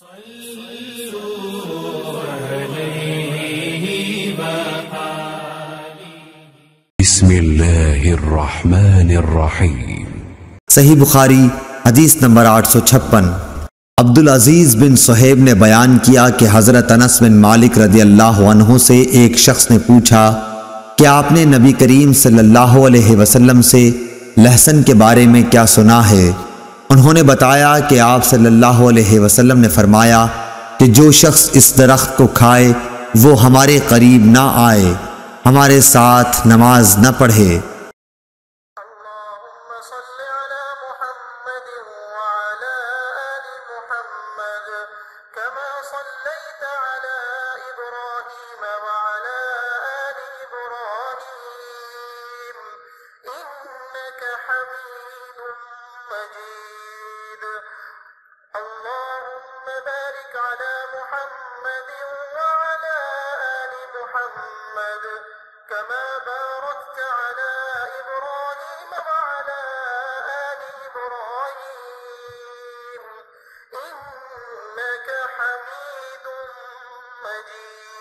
بسم اللہ الرحمن الرحیم۔ صحیح بخاری حدیث نمبر 856۔ عبدالعزیز بن صہیب نے بیان کیا کہ حضرت انس بن مالک رضی اللہ عنہ سے ایک شخص نے پوچھا کہ آپ نے نبی کریم صلی اللہ علیہ وسلم سے لہسن کے بارے میں کیا سنا ہے؟ انہوں نے بتایا کہ آپ صلی اللہ علیہ وسلم نے فرمایا کہ جو شخص اس درخت کو کھائے وہ ہمارے قریب نہ آئے، ہمارے ساتھ نماز نہ پڑھے۔ اللهم صل على محمد وعلى آل محمد كما صليت على إبراهيم وعلى آل إبراهيم إنك حميد مجيد اللهم بارك على محمد وعلى آل محمد كما باركت على إبراهيم وعلى آل إبراهيم إنك حميد مجيد۔